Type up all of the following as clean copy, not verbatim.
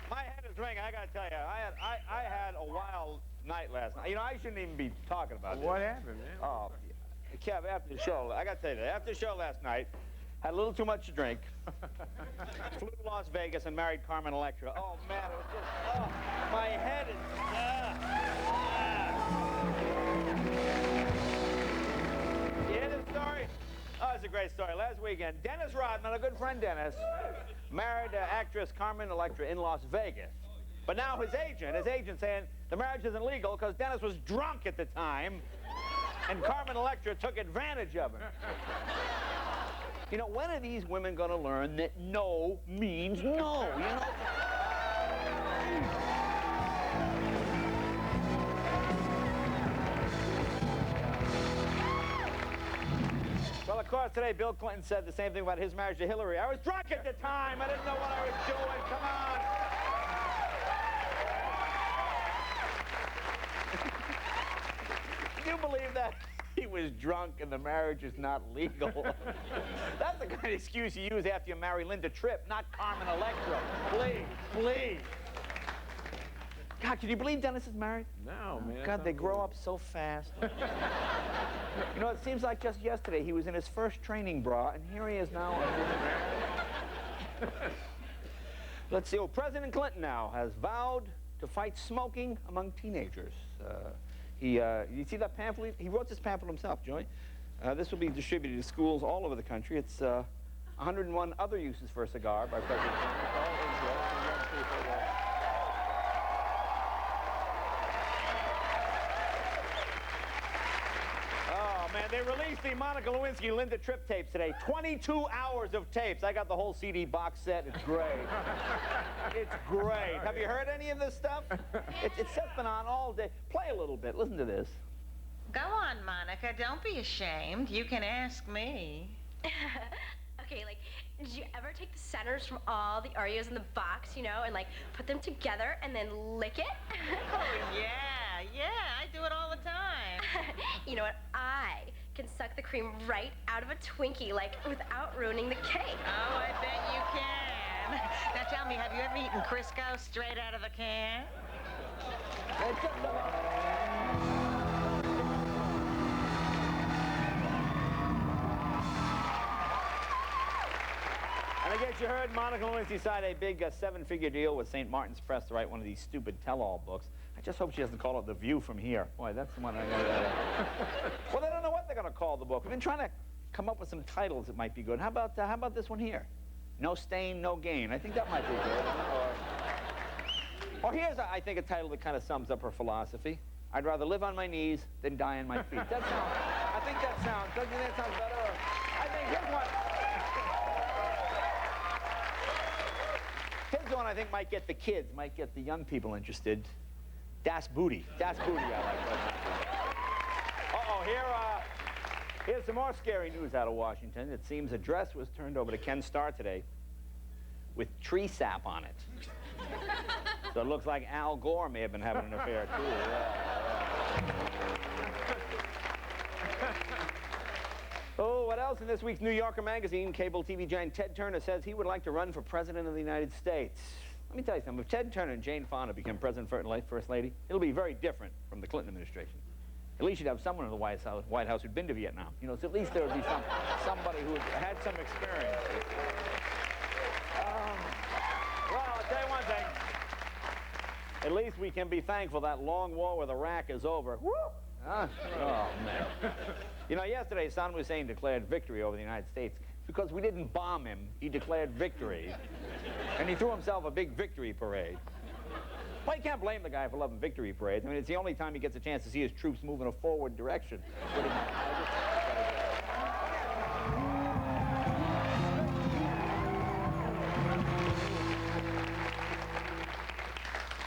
My head is ringing. I gotta tell you, I had a wild night last night. You know, I shouldn't even be talking about this. What happened, man? Oh, Kev, after the show, I gotta tell you, after the show last night, had a little too much to drink. Flew to Las Vegas and married Carmen Electra. Oh man, it was just, my head is. You hear this story? Oh, it's a great story. Last weekend, Dennis Rodman, a good friend Dennis, married actress Carmen Electra in Las Vegas. But now his agent saying the marriage isn't legal because Dennis was drunk at the time and Carmen Electra took advantage of him. You know, when are these women going to learn that no means no, you know? Well, of course, today Bill Clinton said the same thing about his marriage to Hillary. I was drunk at the time. I didn't know what I was doing. Come on. Can you believe that? He was drunk and the marriage is not legal. That's the kind of excuse you use after you marry Linda Tripp, not Carmen Electra. Please, please. God, can you believe Dennis is married? No, man. God, they grow up so fast. You know, it seems like just yesterday he was in his first training bra, and here he is now. Let's see. Oh, President Clinton now has vowed to fight smoking among teenagers. You see that pamphlet? He wrote this pamphlet himself, Joey. This will be distributed to schools all over the country. It's 101 other uses for a cigar by President Clinton. Oh, man, they released the Monica Lewinsky Linda Tripp tapes today. 22 hours of tapes. I got the whole CD box set. It's great. It's great. Have you heard any of this stuff? It's just been on all day. Play a little bit. Listen to this. Go on, Monica. Don't be ashamed. You can ask me. Okay, like, did you ever take the centers from all the Oreos in the box, you know, and, like, put them together and then lick it? Oh, yeah, I do it all the time. You know what? I can suck the cream right out of a Twinkie, like, without ruining the cake. Oh, I bet you can. Now tell me, have you ever eaten Crisco straight out of the can? And I guess you heard Monica Lewinsky signed a big seven-figure deal with St. Martin's Press to write one of these stupid tell-all books. I just hope she doesn't call it The View from Here. Boy, that's the one I know. Well, they don't know what they're going to call the book. We've been trying to come up with some titles that might be good. How about this one here? No Stain, No Gain. I think that might be good. Or here's, I think, a title that kind of sums up her philosophy. I'd rather live on my knees than die on my feet. That sounds, I think that sounds, doesn't that sound better? I think here's one. Here's one I think might get the kids, might get the young people interested. Das Booty. Das Booty, I like that. Uh-oh, here's some more scary news out of Washington. It seems a dress was turned over to Ken Starr today with tree sap on it. So it looks like Al Gore may have been having an affair, too. Oh, what else in this week's New Yorker magazine? Cable TV giant Ted Turner says he would like to run for president of the United States. Let me tell you something. If Ted Turner and Jane Fonda become president first lady, it'll be very different from the Clinton administration. At least you'd have someone in the White House who'd been to Vietnam. You know, so at least there would be somebody who had some experience. Well, I'll tell you one thing. At least we can be thankful that long war with Iraq is over. Woo! Huh? Oh, man. You know, yesterday Saddam Hussein declared victory over the United States. Because we didn't bomb him, he declared victory. And he threw himself a big victory parade. Well, you can't blame the guy for loving victory parades. I mean, it's the only time he gets a chance to see his troops move in a forward direction.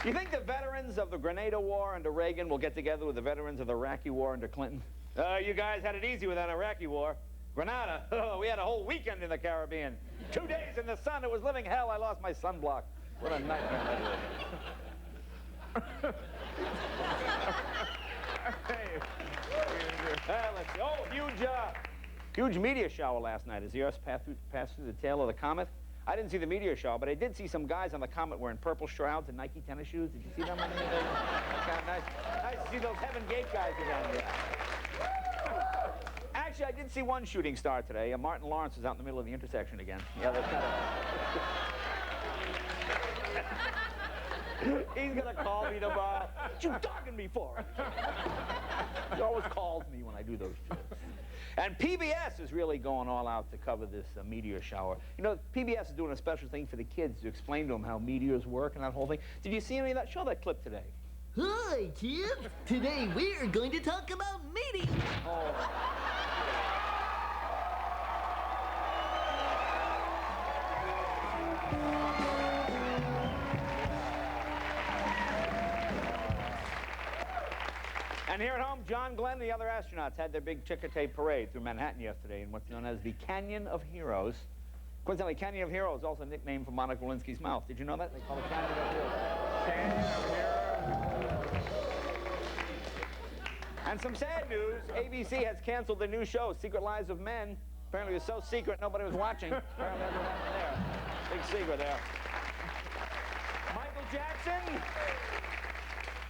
You think the veterans of the Grenada War under Reagan will get together with the veterans of the Iraqi War under Clinton? You guys had it easy with that Iraqi War. Grenada, oh, we had a whole weekend in the Caribbean. 2 days in the sun, it was living hell. I lost my sunblock. What a nightmare that is. Let's see. Oh, huge media shower last night. As the Earth passed through the tail of the comet, I didn't see the meteor show, but I did see some guys on the comet wearing purple shrouds and Nike tennis shoes. Did you see them? Kind of nice to see those Heaven Gate guys again. Yeah. Actually, I did see one shooting star today. Martin Lawrence was out in the middle of the intersection again. Yeah, that's kind of... He's gonna call me tomorrow. What you dogging me for? He always calls me when I do those shows. And PBS is really going all out to cover this meteor shower. You know, PBS is doing a special thing for the kids to explain to them how meteors work and that whole thing. Did you see any of that? Show that clip today. Hi, kids. Today we're going to talk about meteors. Oh. And here at home, John Glenn and the other astronauts had their big ticker tape parade through Manhattan yesterday in what's known as the Canyon of Heroes. Coincidentally, Canyon of Heroes is also a nickname for Monica Lewinsky's mouth. Did you know that? They call it Canyon of Heroes. Canyon of Heroes. And some sad news, ABC has canceled their new show, Secret Lives of Men. Apparently it was so secret nobody was watching. Apparently everyone was there. Big secret there.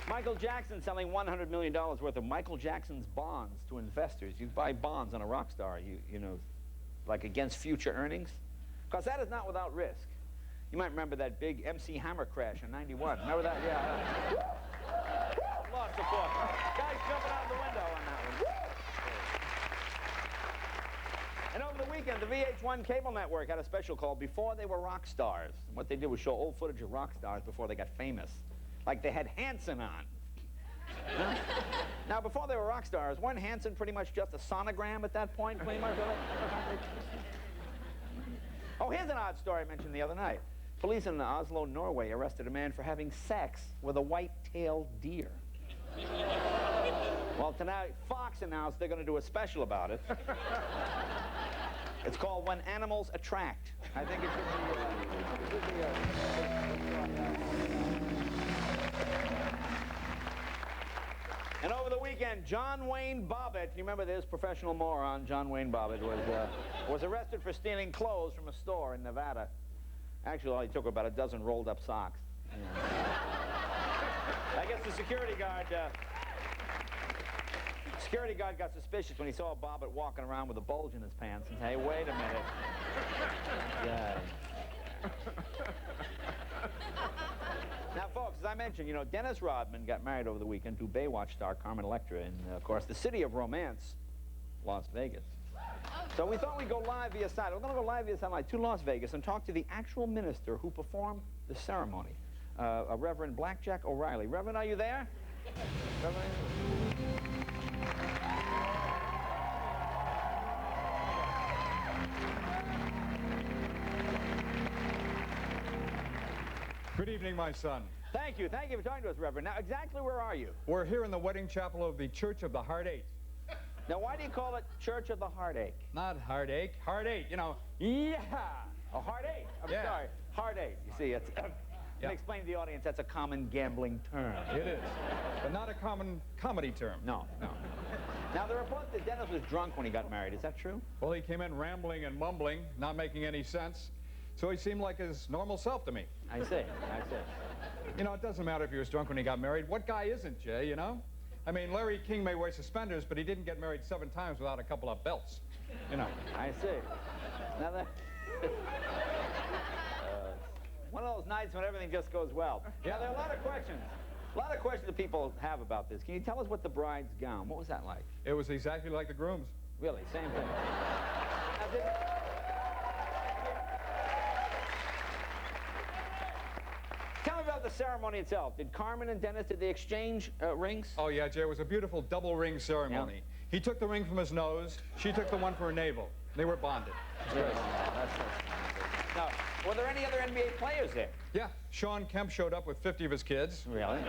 Michael Jackson selling $100 million worth of Michael Jackson's bonds to investors. You buy bonds on a rock star, you know, like against future earnings. Because that is not without risk. You might remember that big MC Hammer crash in '91. Remember that? Yeah. Lots of support. Guys jumping out the window on that one. And over the weekend, the VH1 cable network had a special called Before They Were Rock Stars. And what they did was show old footage of rock stars before they got famous. Like they had Hanson on. Now, before they were rock stars, wasn't Hanson pretty much just a sonogram at that point? Pretty much. Oh, here's an odd story I mentioned the other night. Police in Oslo, Norway, arrested a man for having sex with a white-tailed deer. Well, tonight, Fox announced they're going to do a special about it. It's called When Animals Attract. I think it should be And over the weekend, John Wayne Bobbitt, you remember this professional moron, John Wayne Bobbitt, was arrested for stealing clothes from a store in Nevada. Actually, all he took were about a dozen rolled up socks. Yeah. I guess the security guard got suspicious when he saw Bobbitt walking around with a bulge in his pants and said, hey, wait a minute. Yeah. Now, folks, as I mentioned, you know, Dennis Rodman got married over the weekend to Baywatch star Carmen Electra in, of course, the city of romance, Las Vegas. So we thought we'd go live via satellite. We're going to go live via satellite to Las Vegas and talk to the actual minister who performed the ceremony, Reverend Blackjack O'Reilly. Reverend, are you there? Reverend? Good evening, my son. Thank you. Thank you for talking to us, Reverend. Now, exactly where are you? We're here in the wedding chapel of the Church of the Heartache. Now, why do you call it Church of the Heartache? Not heartache, heartache, you know, yeah. Oh, heartache. I'm Yeah. sorry. Heartache. You see, it's... Yeah. Explain to the audience that's a common gambling term. It is, but not a common comedy term. No, no. Now, the report that Dennis was drunk when he got married, is that true? Well, he came in rambling and mumbling, not making any sense, so he seemed like his normal self to me. I see. You know, it doesn't matter if he was drunk when he got married. What guy isn't, Jay, you know? I mean, Larry King may wear suspenders, but he didn't get married 7 times without a couple of belts, you know. I see. Now, that... one of those nights when everything just goes well. Yeah, there are a lot of questions. A lot of questions that people have about this. Can you tell us what the bride's gown, what was that like? It was exactly like the groom's. Really, same thing. Now, tell me about the ceremony itself. Did Carmen and Dennis, did they exchange rings? Oh, yeah, Jay, it was a beautiful double ring ceremony. Yeah. He took the ring from his nose, she took the one from her navel. They were bonded. Yeah, that's nice. Now, were there any other NBA players there? Yeah, Sean Kemp showed up with 50 of his kids. Really?